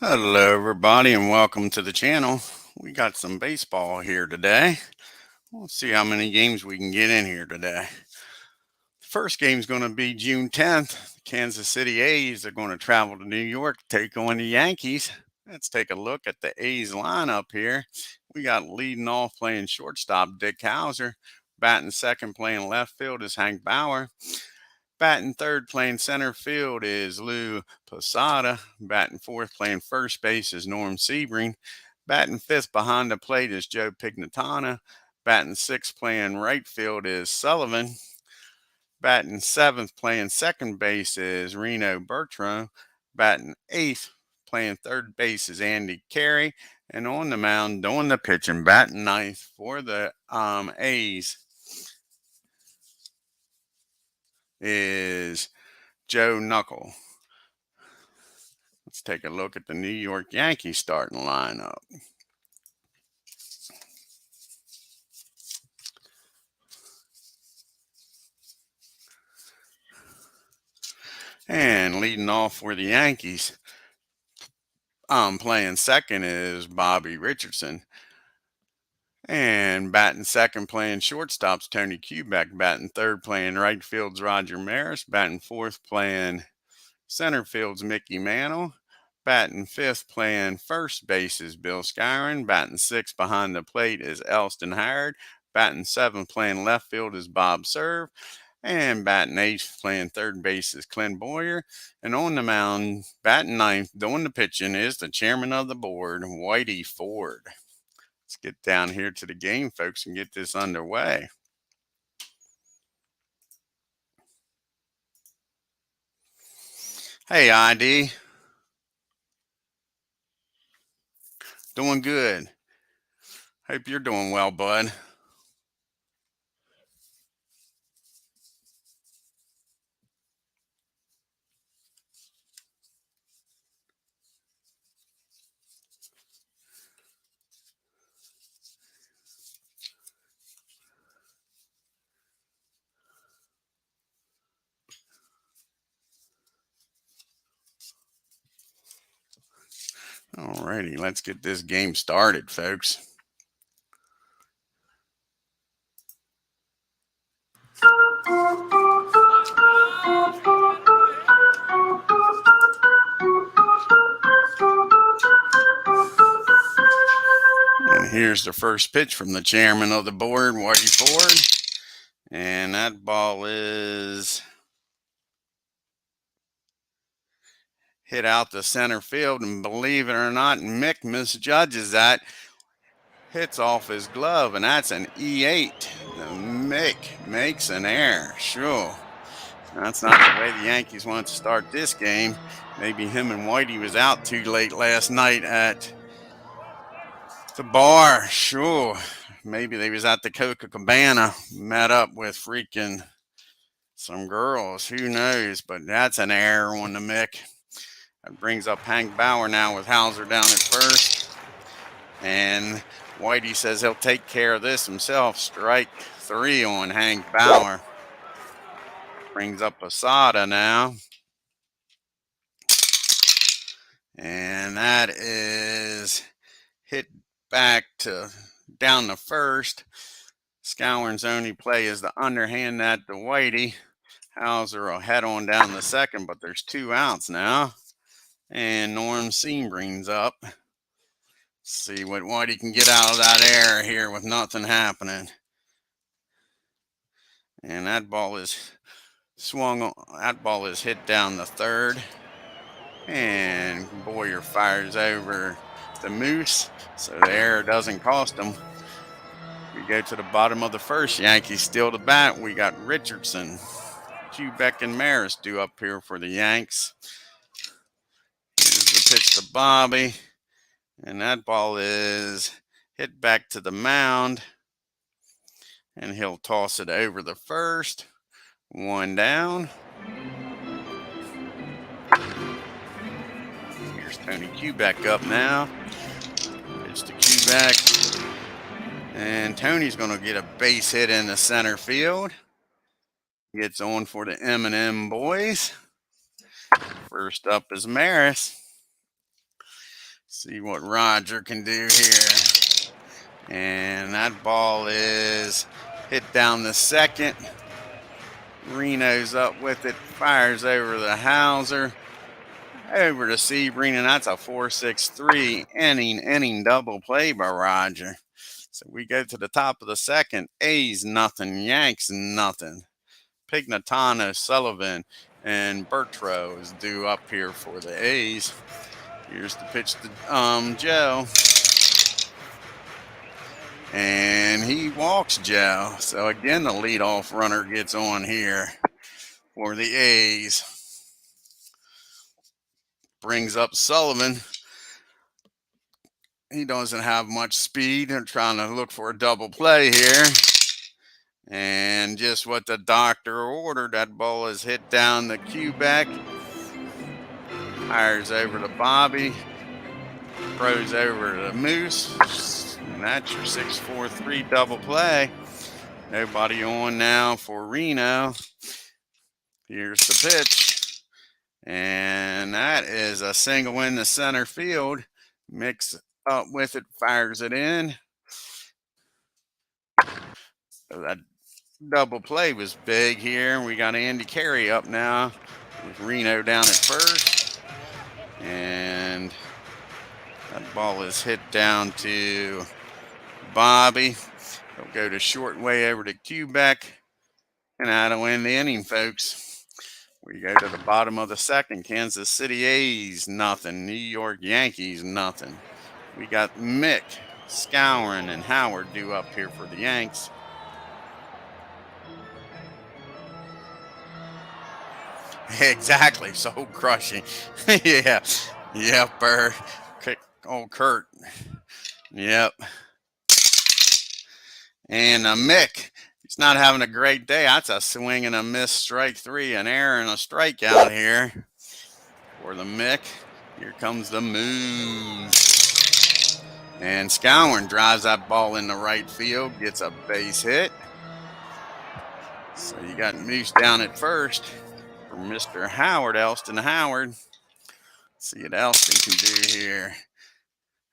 Hello everybody and welcome to the channel. We got some baseball here today. We'll see how many games we can get in here today. The first game is going to be June 10th. The Kansas City A's are going to travel to New York to take on the Yankees. Let's take a look at the A's lineup here. We got leading off playing shortstop Dick Hauser. Batting second playing left field is Hank Bauer. Batting third playing center field is Lou Posada. Batting fourth playing first base is Norm Sebring. Batting fifth behind the plate is Joe Pignatana. Batting sixth playing right field is Sullivan. Batting seventh playing second base is Reno Bertrand. Batting eighth playing third base is Andy Carey. And on the mound doing the pitching, batting ninth for the A's is Joe Knuckle. Let's take a look at the New York Yankees starting lineup. And leading off for the Yankees, playing second is Bobby Richardson. And batting second playing shortstop's Tony Kubek. Batting third playing right field's Roger Maris. Batting fourth playing center field's Mickey Mantle. Batting fifth playing first base is Bill Skowron. Batting sixth behind the plate is Elston Howard. Batting seventh playing left field is Bob Serve. And batting eighth playing third base is Clint Boyer. And on the mound, batting ninth, doing the pitching is the chairman of the board, Whitey Ford. Let's get down here to the game, folks, and get this underway. Hey, ID. Doing good. Hope you're doing well, bud. Alrighty, let's get this game started, folks. And here's the first pitch from the chairman of the board, Whitey Ford. And that ball is hit out to center field. And believe it or not, Mick misjudges that. Hits off his glove, and that's an E8. Mick makes an error. Sure. That's not the way the Yankees want to start this game. Maybe him and Whitey was out too late last night at the bar. Sure. Maybe they was at the Coca Cabana, met up with freaking some girls. Who knows? But that's an error on the Mick. That brings up Hank Bauer now with Hauser down at first. And Whitey says he'll take care of this himself. Strike three on Hank Bauer. Brings up Posada now. And that is hit back to down the first. Skowron's only play is the underhand that to Whitey. Hauser will head on down the second, but there's 2 outs now. And Norm Sebring's up. See what Whitey can get out of that error here with nothing happening. And that ball is swung. That ball is hit down the third. And Boyer fires over the Moose, so the error doesn't cost him. We go to the bottom of the first. Yankees steal the bat. We got Richardson, Kubek, and Maris due up here for the Yanks. Here's the pitch to Bobby. And that ball is hit back to the mound. And he'll toss it over the first. 1 down. Here's Tony Kubek up now. Pitch to Kubek. And Tony's going to get a base hit in the center field. Gets on for the M&M boys. First up is Maris. See what Roger can do here. And that ball is hit down the second. Reno's up with it, fires over the Hauser. Over to Sebring, and that's a 4-6-3 inning double play by Roger. So we go to the top of the second. A's nothing, Yanks nothing. Pignatano, Sullivan, and Bertro is due up here for the A's. Here's the pitch to Joe. And he walks Joe. So again, the leadoff runner gets on here for the A's. Brings up Sullivan. He doesn't have much speed. They're trying to look for a double play here. And just what the doctor ordered, that ball is hit down the Quebec. Fires over to Bobby. Throws over to Moose. And that's your 6-4-3 double play. Nobody on now for Reno. Here's the pitch. And that is a single in the center field. Mix up with it, fires it in. So that double play was big here. We got Andy Carey up now with Reno down at first. And that ball is hit down to Bobby. He'll go to short way over to Quebec. And that'll end the inning, folks. We go to the bottom of the second. Kansas City A's, nothing. New York Yankees, nothing. We got Mick, Scourin, and Howard due up here for the Yanks. Exactly, soul crushing. Yeah, yep, Burr. Oh, Kurt. Yep. And Mick, he's not having a great day. That's a swing and a miss, strike three, an error and a strikeout here for the Mick. Here comes the Moose. And Scourin drives that ball in the right field, gets a base hit. So you got Moose down at first for Mr. Howard, Elston Howard. See what Elston can do here.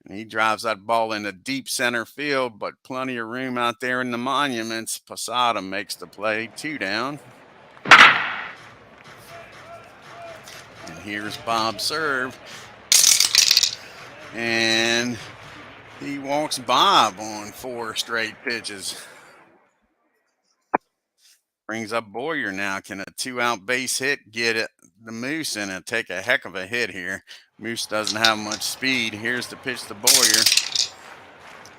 And he drives that ball into deep center field, but plenty of room out there in the monuments. Posada makes the play, 2 down. And here's Bob serve. And he walks Bob on 4 straight pitches. Brings up Boyer now. Can a 2-out base hit get it? The Moose in it? Take a heck of a hit here. Moose doesn't have much speed. Here's the pitch to Boyer.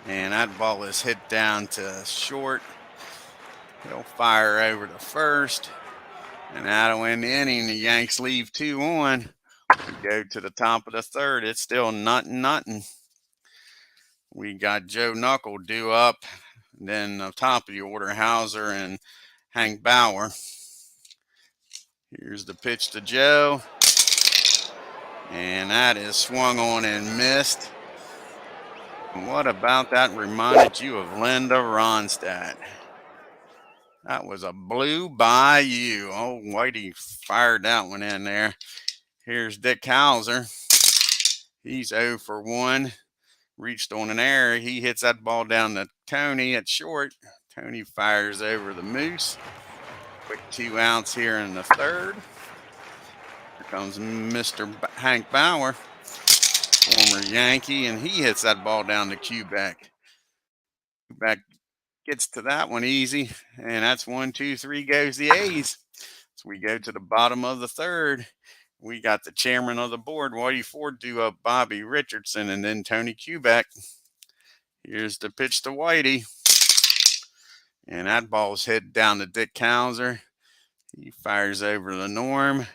And that ball is hit down to short. He'll fire over to first. And that'll end the inning. The Yanks leave 2 on. We go to the top of the third. It's still nothing. We got Joe Knuckle due up. And then the top of the order, Hauser and Hank Bauer. Here's the pitch to Joe. And that is swung on and missed. What about that reminded you of Linda Ronstadt? That was a blue bayou. Oh, Whitey fired that one in there. Here's Dick Hauser. He's 0 for 1. Reached on an error. He hits that ball down to Tony at short. Tony fires over the Moose. Quick 2 outs here in the third. Here comes Mr. Hank Bauer, former Yankee, and he hits that ball down to Quebec. Quebec gets to that one easy, and that's 1, 2, 3 goes the A's. So we go to the bottom of the third. We got the chairman of the board, Whitey Ford, due up Bobby Richardson, and then Tony Quebec. Here's the pitch to Whitey. And that ball's hit down to Dick Hauser. He fires over to Norm.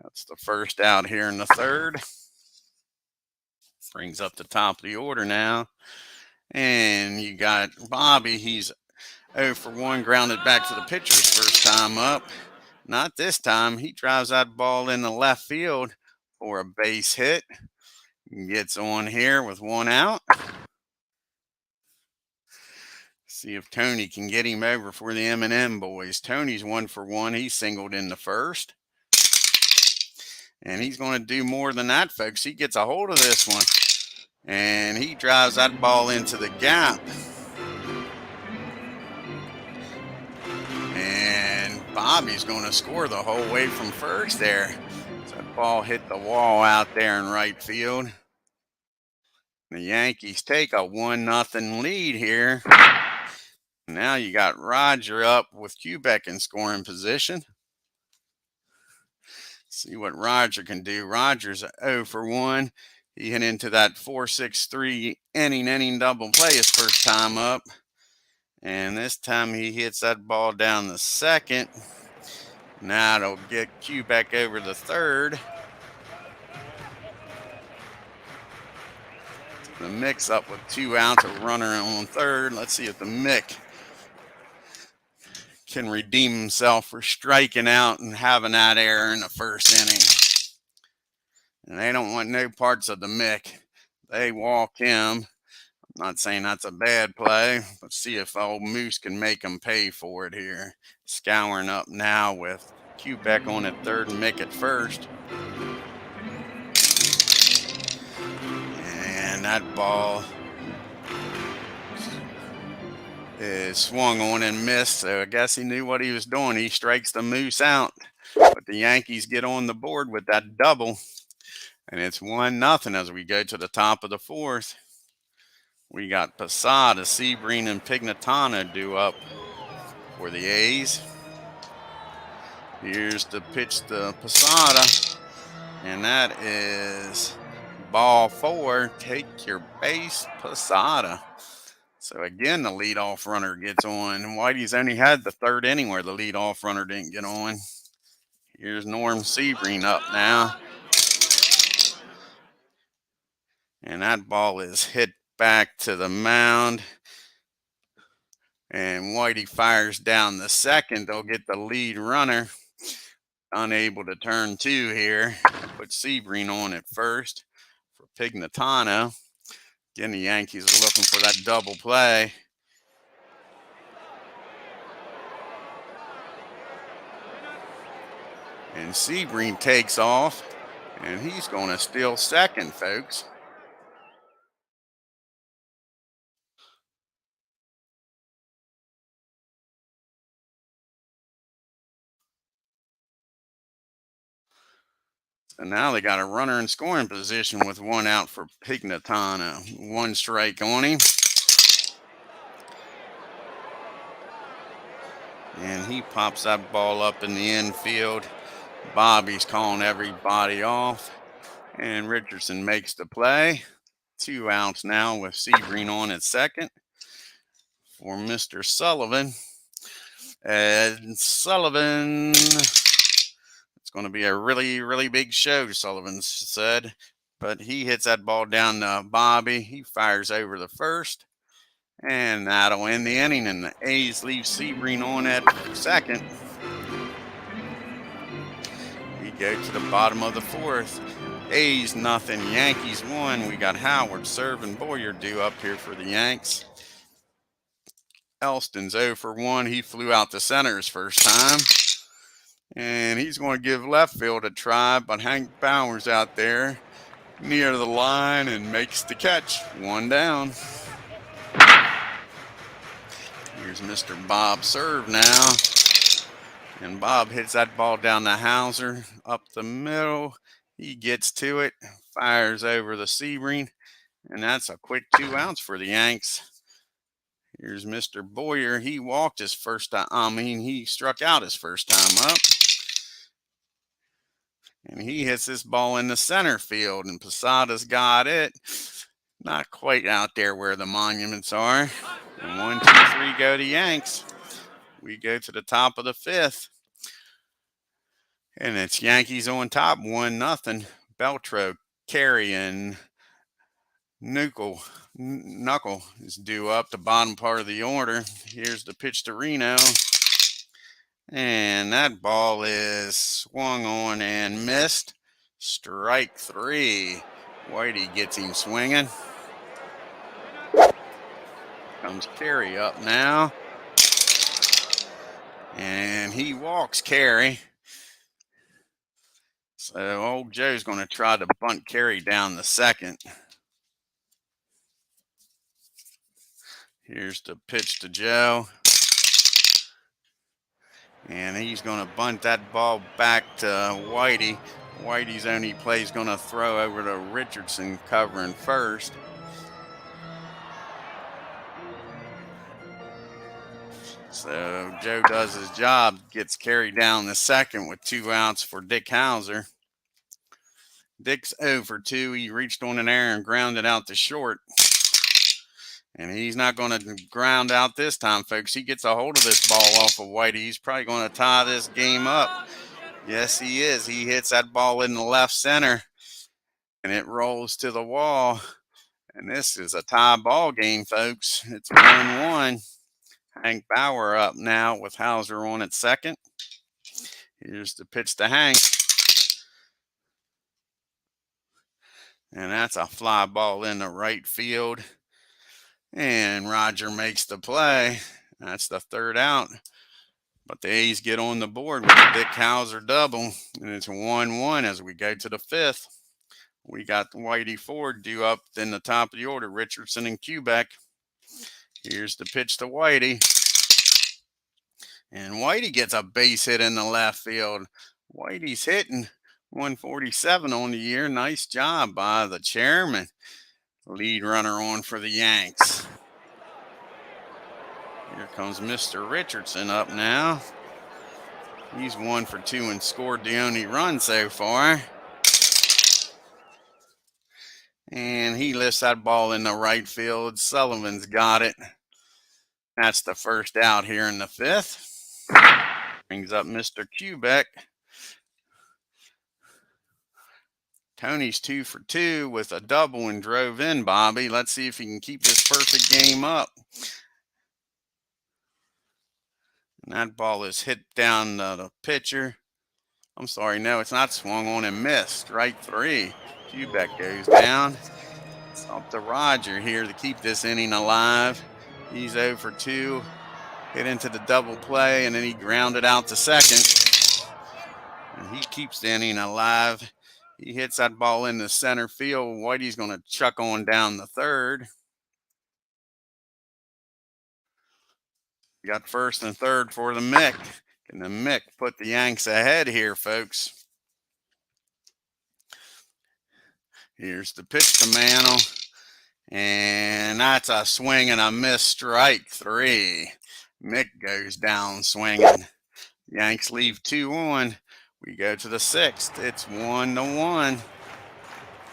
That's the first out here in the third. Brings up the top of the order now. And you got Bobby. He's 0 for 1, grounded back to the pitcher's first time up. Not this time. He drives that ball in the left field for a base hit. Gets on here with 1 out. See if Tony can get him over for the M&M boys. Tony's 1 for 1. He singled in the first. And he's going to do more than that, folks. He gets a hold of this one. And he drives that ball into the gap. And Bobby's going to score the whole way from first there. So that ball hit the wall out there in right field. The Yankees take a 1-0 lead here. Now you got Roger up with Quebec in scoring position. See what Roger can do. Roger's 0 for 1. He hit into that 4-6-3 inning double play his first time up. And this time he hits that ball down the second. Now it'll get Quebec over the third. The Mick's up with 2 outs, a runner on third. Let's see if the Mick can redeem himself for striking out and having that error in the first inning. And they don't want no parts of the Mick. They walk him. I'm not saying that's a bad play. Let's see if old Moose can make him pay for it here. Scouring up now with Quebec on at third and Mick at first. And that ball is swung on and missed, so I guess he knew what he was doing. He strikes the Moose out, but the Yankees get on the board with that double, and it's 1-0 as we go to the top of the fourth. We got Posada, Sebring, and Pignatano due up for the A's. Here's the pitch to Posada, and that is ball 4. Take your base, Posada. So again, the leadoff runner gets on. Whitey's only had the third inning where the leadoff runner didn't get on. Here's Norm Sebring up now. And that ball is hit back to the mound. And Whitey fires down the second. They'll get the lead runner. Unable to turn 2 here. Put Sebring on at first for Pignatano. Again, the Yankees are looking for that double play. And Sebring takes off, and he's going to steal second, folks. And now they got a runner in scoring position with 1 out for Pignatano. 1 strike on him. And he pops that ball up in the infield. Bobby's calling everybody off. And Richardson makes the play. 2 outs now with Sebring on at second for Mr. Sullivan. And Sullivan, it's going to be a really, really big show, Sullivan said. But he hits that ball down to Bobby. He fires over the first. And that'll end the inning, and the A's leave Sebring on at second. We go to the bottom of the fourth. A's 0, Yankees 1. We got Howard, Serve, and Boyer due up here for the Yanks. Elston's 0 for 1. He flew out to center his first time. And he's going to give left field a try, but Hank Bauer's out there near the line and makes the catch. 1 down. Here's Mr. Bob Serve now. And Bob hits that ball down the Hauser, up the middle. He gets to it, fires over the Sebring, and that's a quick 2 outs for the Yanks. Here's Mr. Boyer. He walked his first time. He struck out his first time up. And he hits this ball in the center field, and Posada's got it. Not quite out there where the monuments are. And 1, 2, 3 go to Yanks. We go to the top of the fifth. And it's Yankees on top, 1-0. Beltro, Carey, and Knuckle is due up the bottom part of the order. Here's the pitch to Reno. And that ball is swung on and missed. Strike 3. Whitey gets him swinging. Comes Carey up now. And he walks Carey. So old Joe's going to try to bunt Carey down the second. Here's the pitch to Joe. And he's going to bunt that ball back to Whitey. Whitey's only play is going to throw over to Richardson covering first. So Joe does his job, gets carried down the second with 2 outs for Dick Hauser. Dick's 0 for 2. He reached on an error and grounded out to short. And he's not going to ground out this time, folks. He gets a hold of this ball off of Whitey. He's probably going to tie this game up. Yes, he is. He hits that ball in the left center, and it rolls to the wall. And this is a tie ball game, folks. It's 1-1. Hank Bauer up now with Hauser on at second. Here's the pitch to Hank. And that's a fly ball in the right field. And Roger makes the play. That's the 3rd out. But the A's get on the board with a Dick Hauser double. And it's 1-1 as we go to the 5th. We got Whitey Ford due up in the top of the order, Richardson and Quebec. Here's the pitch to Whitey. And Whitey gets a base hit in the left field. Whitey's hitting 147 on the year. Nice job by the chairman. Lead runner on for the Yanks. Here comes Mr. Richardson up now. He's 1 for 2 and scored the only run so far. And he lifts that ball in the right field. Sullivan's got it. That's the 1st out here in the 5th. Brings up Mr. Quebec. Tony's 2 for 2 with a double and drove in Bobby. Let's see if he can keep this perfect game up. And that ball is hit down the pitcher. I'm sorry, no, it's not swung on and missed. Strike 3. Quebec goes down. It's up to Roger here to keep this inning alive. He's 0 for 2. Hit into the double play, and then he grounded out to second. And he keeps the inning alive. He hits that ball in the center field. Whitey's going to chuck on down the 3rd. We got 1st and 3rd for the Mick. Can the Mick put the Yanks ahead here, folks? Here's the pitch to Mantle. And that's a swing and a miss, strike 3. Mick goes down swinging. Yanks leave 2 on. We go to the 6th. It's 1-1.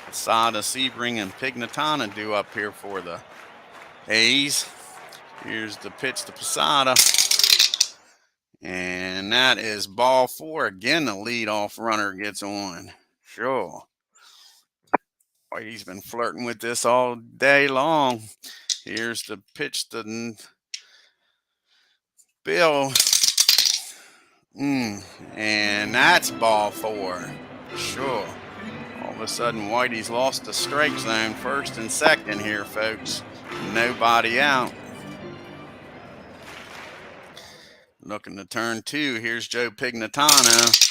Posada, Sebring, and Pignatana due up here for the A's. Here's the pitch to Posada. And that is ball 4. Again, the leadoff runner gets on. Sure. Whitey's been flirting with this all day long. Here's the pitch to Bill. And that's ball 4. Sure. All of a sudden, Whitey's lost the strike zone, 1st and 2nd here, folks. Nobody out. Looking to turn 2. Here's Joe Pignatano.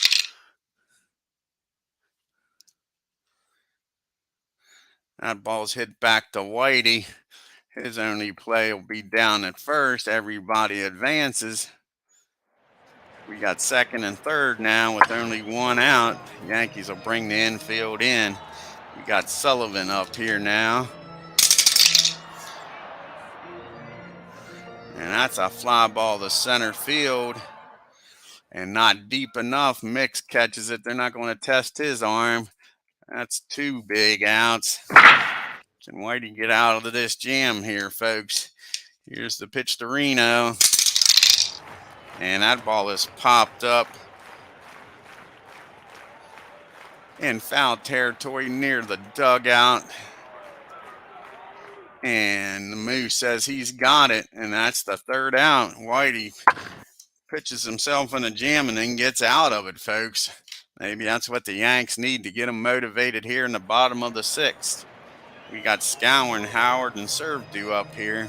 That ball's hit back to Whitey. His only play will be down at first. Everybody advances. We got 2nd and 3rd now with only 1 out. Yankees will bring the infield in. We got Sullivan up here now. And that's a fly ball to center field. And not deep enough. Mix catches it. They're not going to test his arm. That's 2 big outs. Can Whitey get out of this jam here, folks? Here's the pitch to Reno. And that ball is popped up in foul territory near the dugout. And the Moose says he's got it, and that's the 3rd out. Whitey pitches himself in a jam and then gets out of it, folks. Maybe that's what the Yanks need to get them motivated here in the bottom of the 6th. We got Scower and Howard and Serve due up here.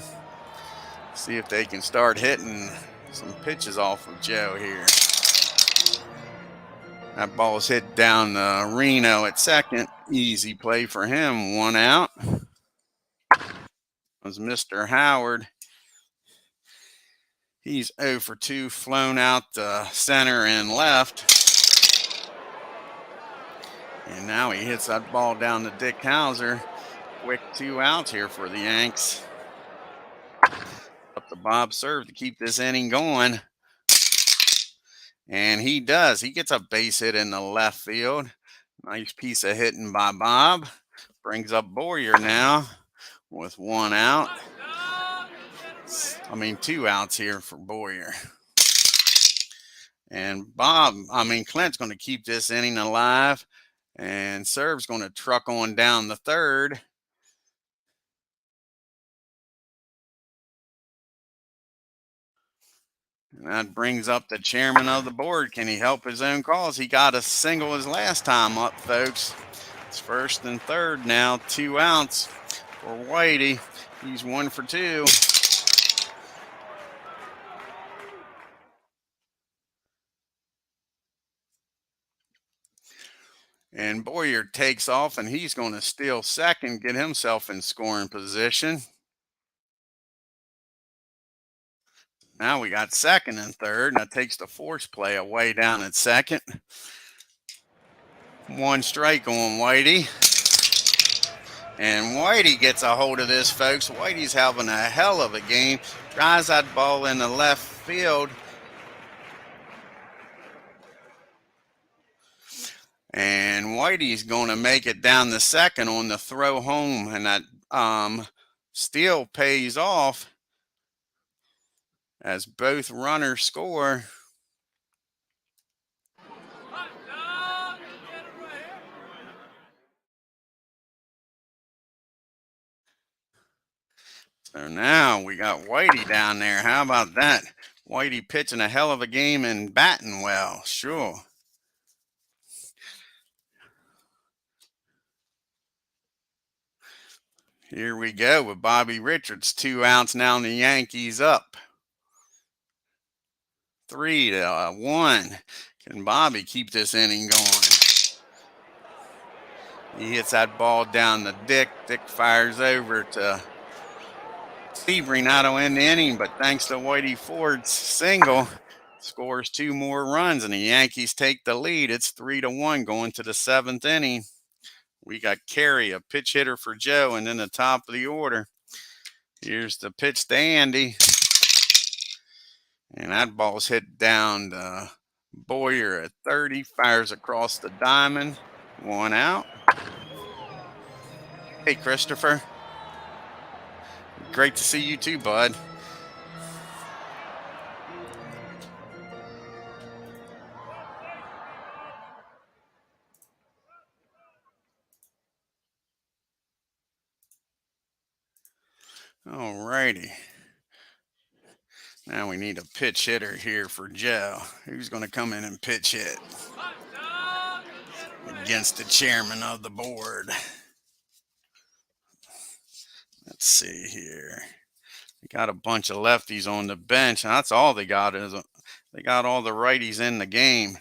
See if they can start hitting some pitches off of Joe here. That ball's hit down Reno at second. Easy play for him. 1 out. Was Mr. Howard. He's 0 for 2, flown out the center and left. And now he hits that ball down to Dick Hauser. Quick 2 outs here for the Yanks. Up to Bob Serve to keep this inning going. And he does. He gets a base hit in the left field. Nice piece of hitting by Bob. Brings up Boyer now with 1 out. 2 outs here for Boyer. And Clint's going to keep this inning alive. And Serve's going to truck on down the third. And that brings up the chairman of the board. Can he help his own cause? He got a single his last time up, folks. It's 1st and 3rd now, 2 outs for Whitey. He's 1 for 2. And Boyer takes off, and he's going to steal second, get himself in scoring position. Now we got 2nd and 3rd, and that takes the force play away down at second. 1 strike on Whitey. And Whitey gets a hold of this, folks. Whitey's having a hell of a game. Drives that ball in the left field. And Whitey's going to make it down the second on the throw home. And that steal pays off as both runners score. So now we got Whitey down there. How about that? Whitey pitching a hell of a game and batting well. Sure. Here we go with Bobby Richards. 2 outs now, and the Yankees up 3-1. Can Bobby keep this inning going? He hits that ball down to Dick. Dick fires over to Sebring, not to end the inning, but thanks to Whitey Ford's single, scores 2 more runs, and the Yankees take the lead. It's 3-1 going to the 7th inning. We got Carey, a pitch hitter for Joe, and then the top of the order. Here's the pitch to Andy. And that ball's hit down to Boyer at 30. Fires across the diamond. 1 out. Hey, Christopher. Great to see you too, bud. All righty. Now we need a pitch hitter here for Joe. Who's going to come in and pitch hit against the chairman of the board? Let's see here. They got a bunch of lefties on the bench, and that's all they got. They got all the righties in the game.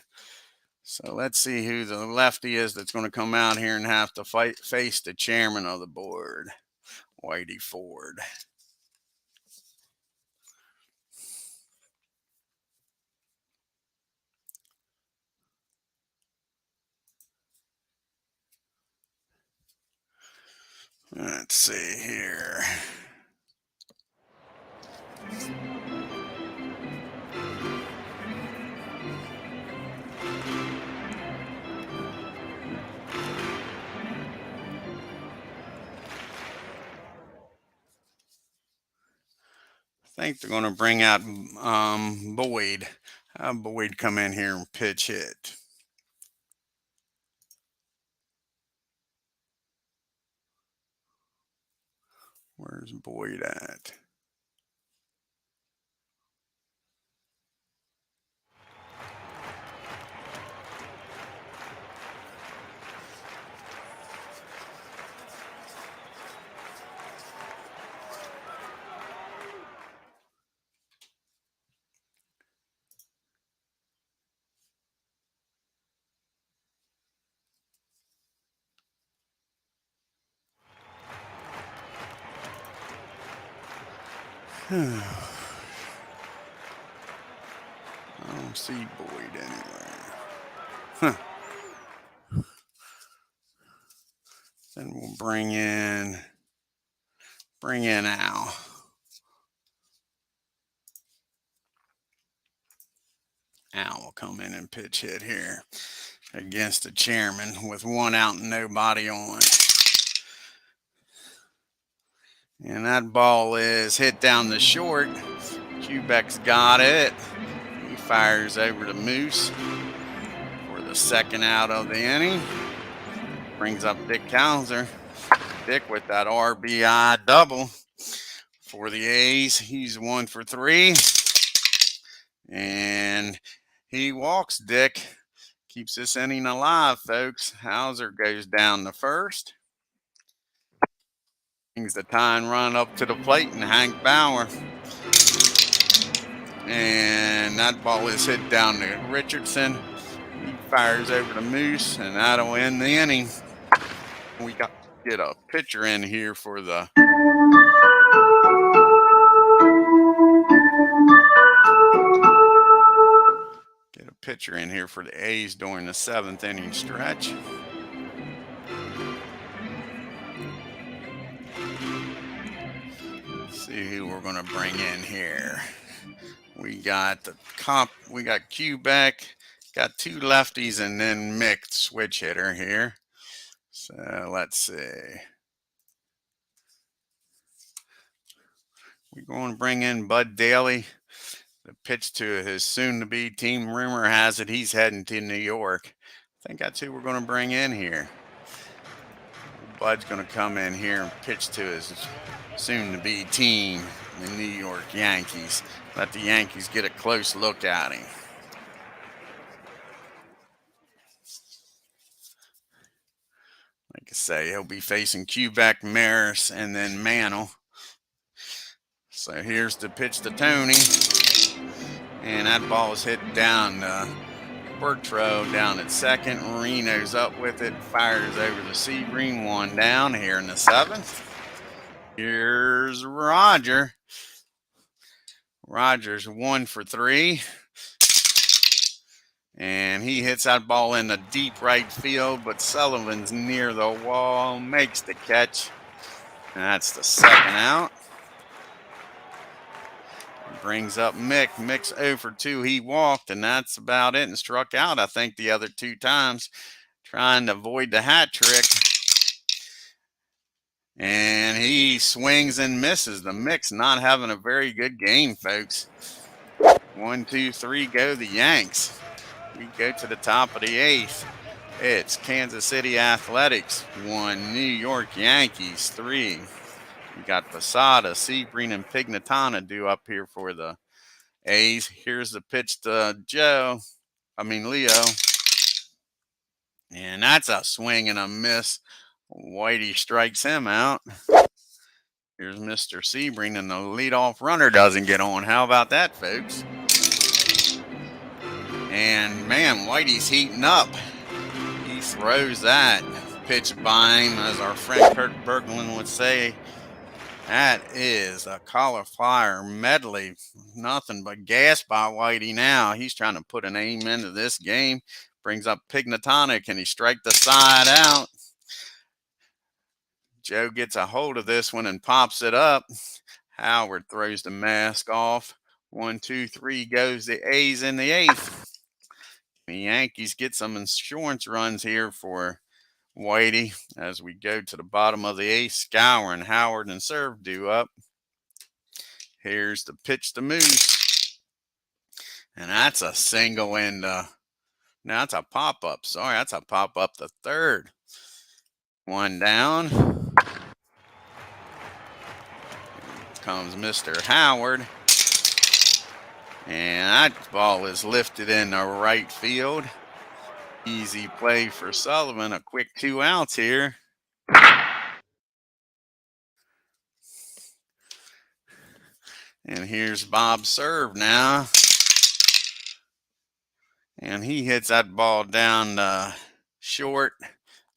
So let's see who the lefty is that's going to come out here and have to face the chairman of the board, Whitey Ford. Let's see here. I think they're going to bring out Boyd. Have Boyd come in here and pitch hit. Where's Boyd at? see Boyd anywhere. Huh. Then we'll bring in Al. Al will come in and pitch hit here against the chairman with 1 out and nobody on. And that ball is hit down the short. Quebec's got it. He fires over to Moose for the 2nd out of the inning. Brings up Dick Cowser. Dick with that RBI double for the A's. He's 1 for 3. And he walks Dick. Keeps this inning alive, folks. Hauser goes down the 1st. Brings the tying run up to the plate, and Hank Bauer. And that ball is hit down to Richardson. He fires over to Moose, and that'll end the inning. We got to get a pitcher in here for the A's during the 7th inning stretch. Let's see who we're going to bring in here. We got Quebec, got 2 lefties, and then Mick, switch hitter here. So let's see. We're going to bring in Bud Daly. The pitch to his soon-to-be team. Rumor has it he's heading to New York. I think that's who we're going to bring in here. Bud's going to come in here and pitch to his soon-to-be team, the New York Yankees. Let the Yankees get a close look at him. Like I say, he'll be facing Quebec, Maris, and then Mantle. So here's the pitch to Tony. And that ball is hit down Bertro down at 2nd. Reno's up with it. Fires over the Sebring. 1 down here in the 7th. Here's Roger. Roger's 1 for 3. And he hits that ball in the deep right field, but Sullivan's near the wall, makes the catch. And that's the 2nd out. Brings up Mick. Mick's 0 for 2. He walked, and that's about it, and struck out, I think, the other 2 times, trying to avoid the hat trick. And he swings and misses. The Mick's not having a very good game, folks. 1, 2, 3, go the Yanks. We go to the top of the 8th. It's Kansas City Athletics 1, New York Yankees 3. We got Posada, Sebring, and Pignatana due up here for the A's. Here's the pitch to Leo. And that's a swing and a miss. Whitey strikes him out. Here's Mr. Sebring, and the leadoff runner doesn't get on. How about that, folks? And, man, Whitey's heating up. He throws that pitch by him, as our friend Kurt Berglund would say. That is a cauliflower medley. Nothing but gas by Whitey now. He's trying to put an aim into this game. Brings up Pignatana. Can he strike the side out? Joe gets a hold of this one and pops it up. Howard throws the mask off. 1, 2, 3 goes the A's in the 8th. The Yankees get some insurance runs here for Whitey as we go to the bottom of the 8th. Scour and Howard and Serve due up. Here's the pitch to Moose. And that's a single and no, that's a pop-up. Sorry, that's a pop-up the 3rd. 1 down. Here comes Mr. Howard. And that ball is lifted in the right field. Easy play for Sullivan. A quick 2 outs here. And here's Bob Serve now. And he hits that ball down short.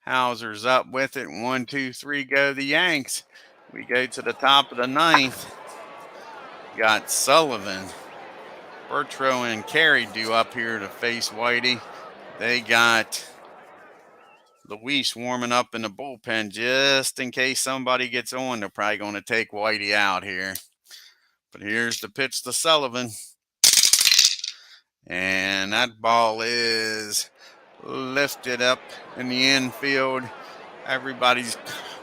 Hauser's up with it. 1, 2, 3 go the Yanks. We go to the top of the 9th. Got Sullivan Bertro and Carey due up here to face Whitey. They got Luis warming up in the bullpen just in case somebody gets on. They're probably going to take Whitey out here. But here's the pitch to Sullivan. And that ball is lifted up in the infield. Everybody's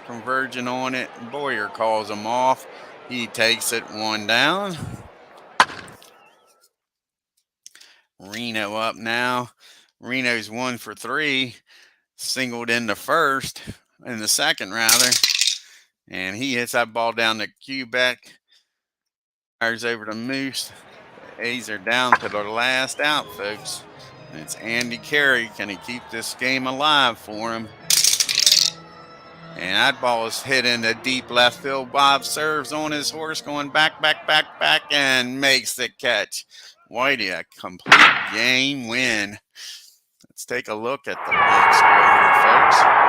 converging on it. Boyer calls him off. He takes it one down. Reno up now. Reno's 1 for 3. Singled in the second rather. And he hits that ball down to Quebec. Fires over to Moose. The A's are down to the last out, folks. And it's Andy Carey. Can he keep this game alive for him? And that ball is hit into deep left field. Bob serves on his horse, going back, and makes the catch. Whitey, a complete game win. Let's take a look at the box score here, folks.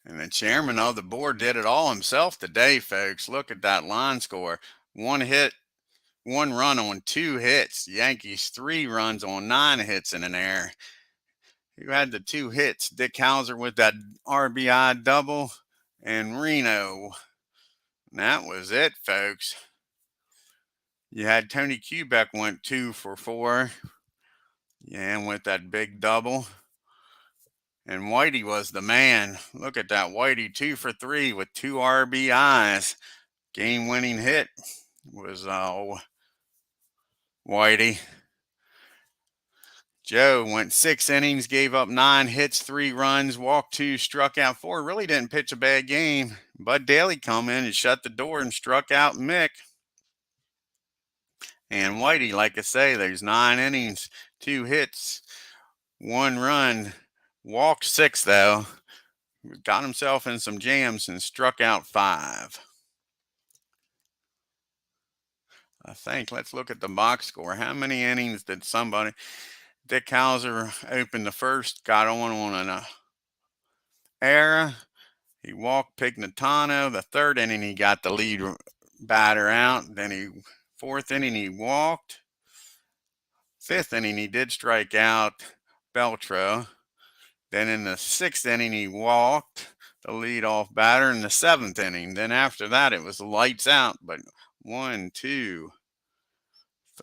And the chairman of the board did it all himself today, folks. Look at that line score. 1 hit, 1 run on 2 hits. Yankees 3 runs on 9 hits in an error. Who had the 2 hits? Dick Hauser with that RBI double and Reno. And that was it, folks. You had Tony Quebec went 2 for 4. Yeah, and with that big double. And Whitey was the man. Look at that. Whitey 2 for 3 with 2 RBIs. Game-winning hit was Whitey. Joe went 6 innings, gave up 9 hits, 3 runs, walked 2, struck out 4. Really didn't pitch a bad game. Bud Daly come in and shut the door and struck out Mick. And Whitey, like I say, there's 9 innings, 2 hits, 1 run. Walked 6, though. Got himself in some jams and struck out 5. I think. Let's look at the box score. How many innings did somebody? Dick Hauser opened the first, got on an error. He walked Pignatano. The 3rd inning, he got the lead batter out. Then 4th inning, he walked. 5th inning, he did strike out Beltro. Then in the 6th inning, he walked the leadoff batter in the 7th inning. Then after that, it was lights out. But 1, 2,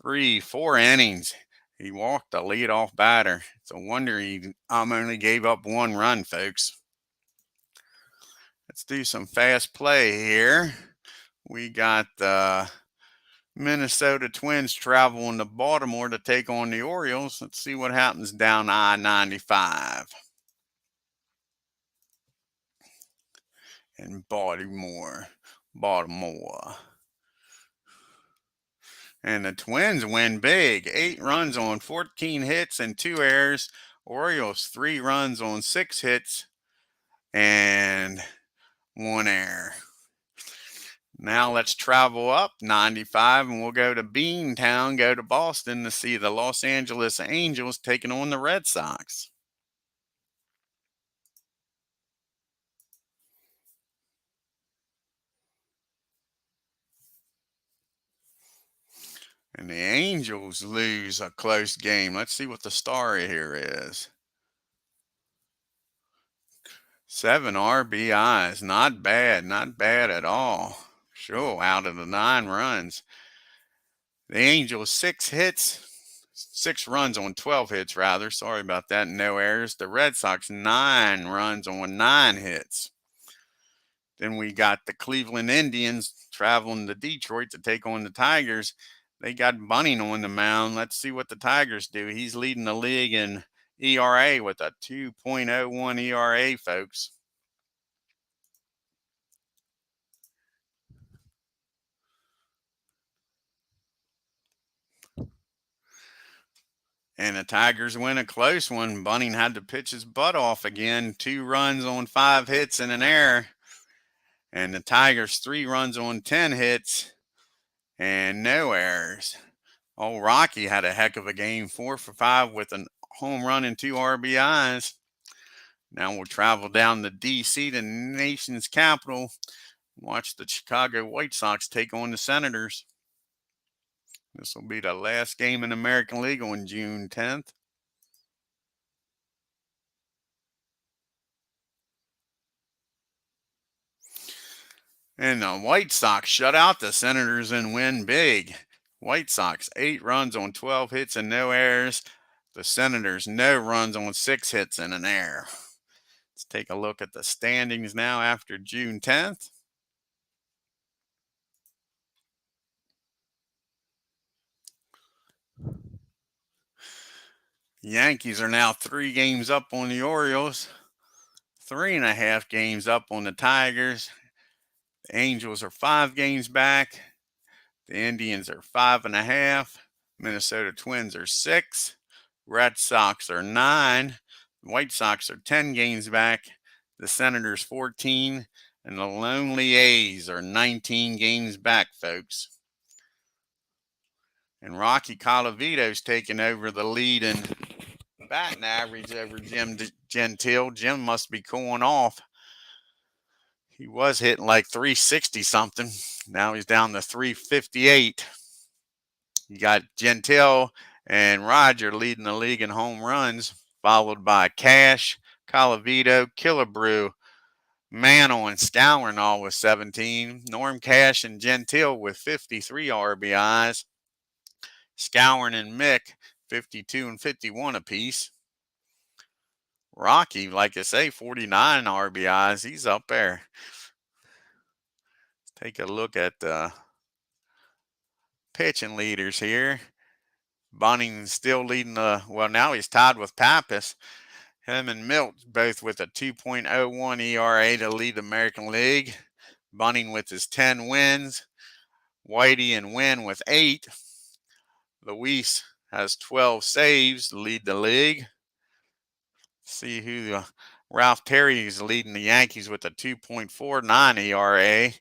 3, 4 innings, he walked the leadoff batter. It's a wonder he only gave up 1 run, folks. Let's do some fast play here. We got the Minnesota Twins traveling to Baltimore to take on the Orioles. Let's see what happens down I-95. In Baltimore. And the Twins win big. 8 runs on 14 hits and 2 errors. Orioles 3 runs on 6 hits and 1 error. Now let's travel up 95 and we'll go to Beantown, go to Boston to see the Los Angeles Angels taking on the Red Sox. And the Angels lose a close game. Let's see what the story here is. 7 RBIs. Not bad. Not bad at all. Sure, out of the 9 runs. The Angels 6 hits. 6 runs on 12 hits, rather. Sorry about that. No errors. The Red Sox 9 runs on 9 hits. Then we got the Cleveland Indians traveling to Detroit to take on the Tigers. They got Bunning on the mound. Let's see what the Tigers do. He's leading the league in ERA with a 2.01 ERA, folks. And the Tigers win a close one. Bunning had to pitch his butt off again. 2 runs on 5 hits and an error. And the Tigers 3 runs on 10 hits and no errors. Old Rocky had a heck of a game, 4 for 5 with a home run and 2 RBIs. Now we'll travel down to D.C., the nation's capital, watch the Chicago White Sox take on the Senators. This will be the last game in the American League on June 10th. And the White Sox shut out the Senators and win big. White Sox, 8 runs on 12 hits and no errors. The Senators, no runs on 6 hits and an error. Let's take a look at the standings now after June 10th. Yankees are now 3 games up on the Orioles, 3.5 games up on the Tigers. The Angels are 5 games back. The Indians are 5.5. Minnesota Twins are 6. Red Sox are 9. The White Sox are 10 games back. The Senators 14. And the lonely A's are 19 games back, folks. And Rocky Colavito's taking over the lead in batting average over Jim Gentile. Jim must be cooling off. He was hitting like 360 something. Now he's down to 358. You got Gentile and Roger leading the league in home runs, followed by Cash, Colavito, Killebrew, Mantle, and Scourin all with 17. Norm Cash and Gentile with 53 RBIs. Scourin and Mick, 52 and 51 apiece. Rocky, like I say, 49 RBIs. He's up there. Let's take a look at the pitching leaders here. Bunning still leading well, now he's tied with Pappas. Him and Milt both with a 2.01 ERA to lead the American League. Bunning with his 10 wins. Whitey and Wynn with 8. Luis has 12 saves to lead the league. See who Ralph Terry is leading the Yankees with a 2.49 ERA.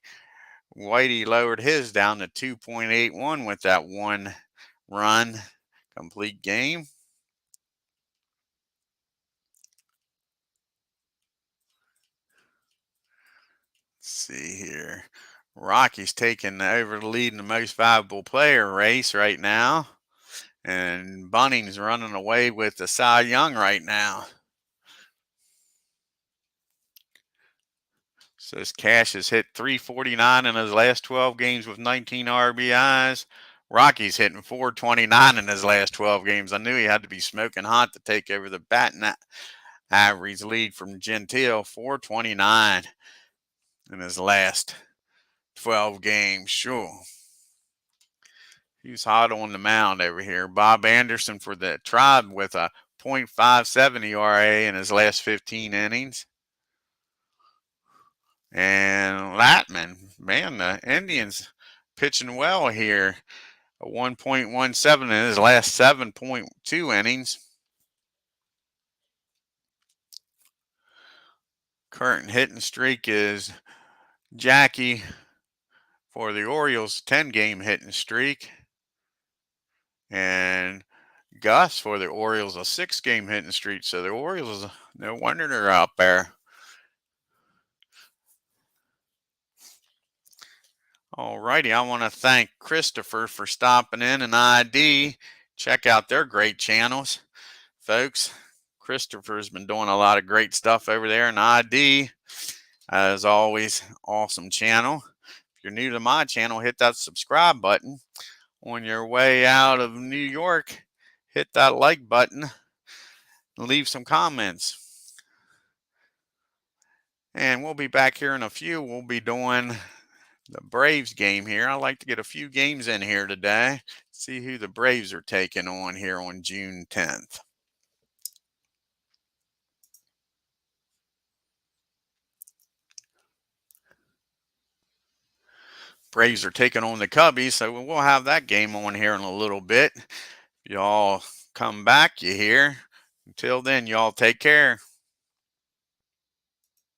Whitey lowered his down to 2.81 with that 1 run complete game. Let's see here. Rocky's taking over the lead in the most valuable player race right now. And Bunning's running away with the Cy Young right now. Says Cash has hit 349 in his last 12 games with 19 RBIs. Rocky's hitting 429 in his last 12 games. I knew he had to be smoking hot to take over the batting average lead from Gentile. 429 in his last 12 games. Sure. He's hot on the mound over here. Bob Anderson for the Tribe with a .57 ERA in his last 15 innings. And Latman, man, the Indians pitching well here. A 1.17 in his last 7.2 innings. Current hitting streak is Jackie for the Orioles, 10-game hitting streak. And Gus for the Orioles, a 6-game hitting streak. So the Orioles, no wonder they're out there. Alrighty, I want to thank Christopher for stopping in and ID. Check out their great channels, folks. Christopher's been doing a lot of great stuff over there in ID. As always, awesome channel. If you're new to my channel, hit that subscribe button. On your way out of New York, hit that like button and leave some comments. And we'll be back here in a few. We'll be doing the Braves game here. I like to get a few games in here today. See who the Braves are taking on here on June 10th. Braves are taking on the Cubbies, so we'll have that game on here in a little bit. Y'all come back, you hear? Until then, y'all take care.